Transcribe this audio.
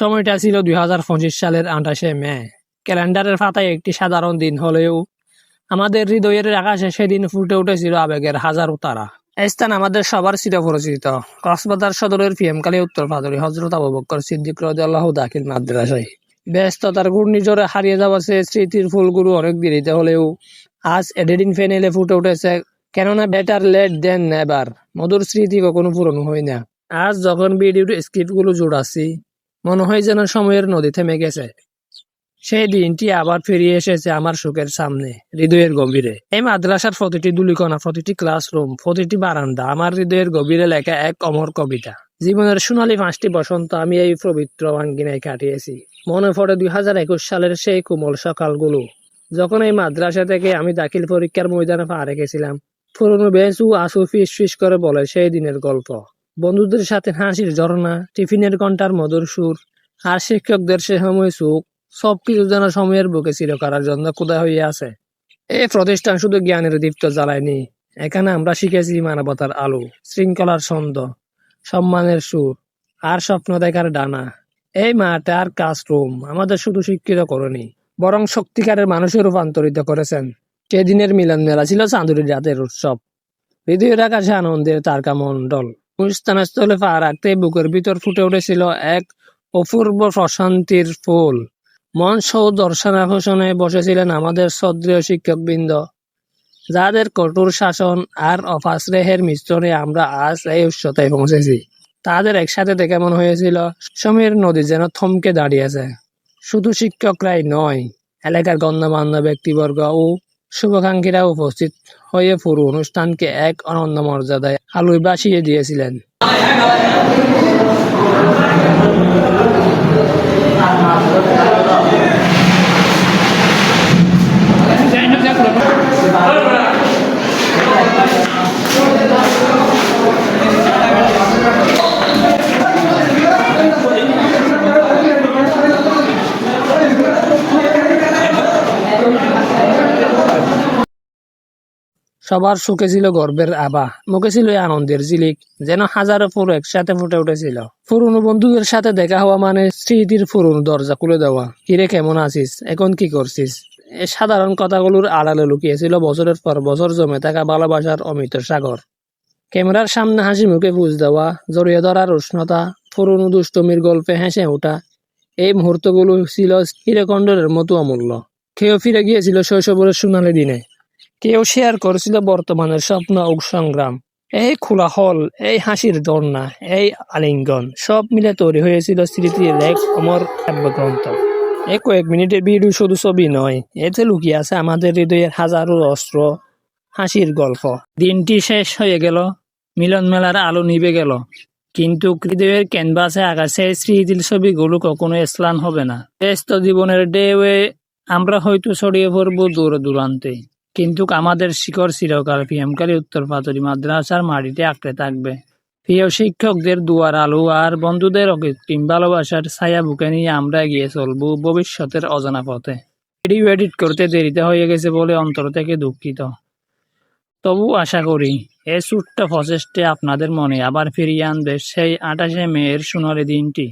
সময়টা ছিল 2025 সালের 28শে মে। ক্যালেন্ডারের পাতায় একটি সাধারণ দিন হলেও আমাদের হৃদয়ের আকাশে সেদিন ফুটে উঠেছিল আবেগের হাজারো তারা। এই স্থান আমাদের সবার চিরপরিচিত কক্সবাজার সদরের পিএমখালী উত্তর পাদুরি হযরত আবু বকর সিদ্দিক রাদিয়াল্লাহু দাখিল মাদ্রাসায়। ব্যস্ততার ঘূর্ণিঝড়ে হারিয়ে যাওয়া সে স্মৃতির ফুলগুলো অনেক দেরিতে হলেও আজ এডিটিং প্যানেলে ফুটে উঠেছে, কেননা বেটার লেট দেন নেভার। মধুর স্মৃতি কখনো পুরনো হয় না। আজ যখন ভিডিওর স্ক্রিপ্টগুলো জোড়াচ্ছি, মনে হয় যেন সময়ের নদী থেমে গেছে। সেই দিনটি আবার ফিরিয়ে এসেছে আমার চোখের সামনে, হৃদয়ের গভীরে। এই মাদ্রাসার প্রতিটি ধূলিকণা, প্রতিটি ক্লাসরুম, প্রতিটি বারান্দা আমার হৃদয়ের গভীরে লেখা এক অমর কবিতা। জীবনের সোনালী 5টি বসন্ত আমি এই পবিত্র আঙ্গিনায় কাটিয়েছি। মনে পড়ে 2021 সালের সেই কোমল সকালগুলো, যখন এই মাদ্রাসা থেকে আমি দাখিল পরীক্ষার ময়দানে পা রেখেছিলাম। পুরনো বেঞ্চ ও আসু ফিস ফিস করে বলে সেই দিনের গল্প। বন্ধুদের সাথে হাসির ঝর্ণা, টিফিনের ঘন্টার মধুর সুর, আর শিক্ষকদের সে সময় সুখ, সবকিছু যেন সময়ের বুকে চিরকালের জন্য খোদা হয়ে আছে। এই প্রতিষ্ঠান শুধু জ্ঞানের দীপ্ত জ্বালায়নি, এখানে আমরা শিখেছি মানবতার আলো, শৃঙ্খলার ছন্দ, সম্মানের সুর, আর স্বপ্ন দেখার ডানা। এই মাঠ আর ক্লাসরুম আমাদের শুধু শিক্ষিত করেনি, বরং সত্যিকারের মানুষে রূপান্তরিত করেছেন। সেদিনের মিলন মেলা ছিল চাঁদুরির রাতের উৎসব, হৃদয়ের আকাশে আনন্দের তারকা মণ্ডল। অনুষ্ঠানস্থলে পা রাখতে বুকের ভিতর ফুটে উঠেছিল এক অপূর্ব প্রশান্তির ফুল। মঞ্চ ও দর্শন আকর্ষণে বসেছিলেন আমাদের শ্রদ্ধেয় শিক্ষকবৃন্দ, যাদের কঠোর শাসন আর অপাশ্রেহের মিশ্রণে আমরা আজ এই উচ্চতায় পৌঁছেছি। তাদের একসাথে দেখে মনে হয়েছিল সময়ের নদী যেন থমকে দাঁড়িয়েছে। শুধু শিক্ষকরাই নয়, এলাকার গণ্যমান্য ব্যক্তিবর্গ ও শুভাকাঙ্ক্ষীরা উপস্থিত হয়ে পুরো অনুষ্ঠানকে এক অনন্য মর্যাদায় আলোয় ভাসিয়ে দিয়েছিলেন। সবার সুখে ছিল গর্বের আভা, মুখে ছিল আনন্দের ঝিলিক, যেন হাজারো ফুল একসাথে ফুটে উঠেছিল। পুরনো বন্ধুদের সাথে দেখা হওয়া মানে স্মৃতির পুরনো দরজা খুলে দেওয়া। কিরে, কেমন আছিস, এখন কি করছিস? এই সাধারণ কথাগুলোর আড়ালে লুকিয়েছিল বছরের পর বছর জমে থাকা ভালোবাসার অমিত সাগর। ক্যামেরার সামনে হাসি মুখে বুঝ দেওয়া, জড়িয়ে ধরার উষ্ণতা, পুরনো দুষ্টমির গল্পে হেসে ওঠা, এই মুহূর্তগুলো ছিল হীরাখণ্ডের মতো অমূল্য। কেউ ফিরে গিয়েছিল শৈশবের সোনালী দিনে, কেউ শেয়ার করেছিল বর্তমানের স্বপ্ন ও সংগ্রাম। এই খোলা হল, এই হাসির দর্না, এই আলিঙ্গন, সব মিলে তৈরি হয়েছিল স্মৃতির এক অমর কাব্যগ্রন্থ। এই কয়েক মিনিটের ভিডিও শুধু ছবি নয়, এতে লুকিয়ে আছে আমাদের হৃদয়ের হাজারো অস্ত্র, হাসির গল্প। দিনটি শেষ হয়ে গেল, মিলন মেলার আলো নিভে গেল, কিন্তু হৃদয়ের ক্যানভাসে আঁকা সেই স্মৃতির ছবিগুলো কখনো স্লান হবে না। ব্যস্ত জীবনের ঢেউয়ে আমরা হয়তো ছড়িয়ে পড়বো দূর দূরান্তে, কিন্তু আমাদের শিকড় চিরকাল পিএমখালী উত্তর পাতুরি মাদ্রাসার মাটিতে আঁকড়ে থাকবে। প্রিয় শিক্ষকদের দুয়ার আলো আর বন্ধুদের অকৃত্রিম ভালোবাসার ছায়া বুকে নিয়ে আমরা এগিয়ে চলবো ভবিষ্যতের অজানা পথে। ভিডিও এডিট করতে দেরিতে হয়ে গেছে বলে অন্তর থেকে দুঃখিত, তবু আশা করি এই ছোট্ট প্রচেষ্টা আপনাদের মনে আবার ফিরিয়ে আনবে সেই 28শে মে এর সোনালী দিনটি।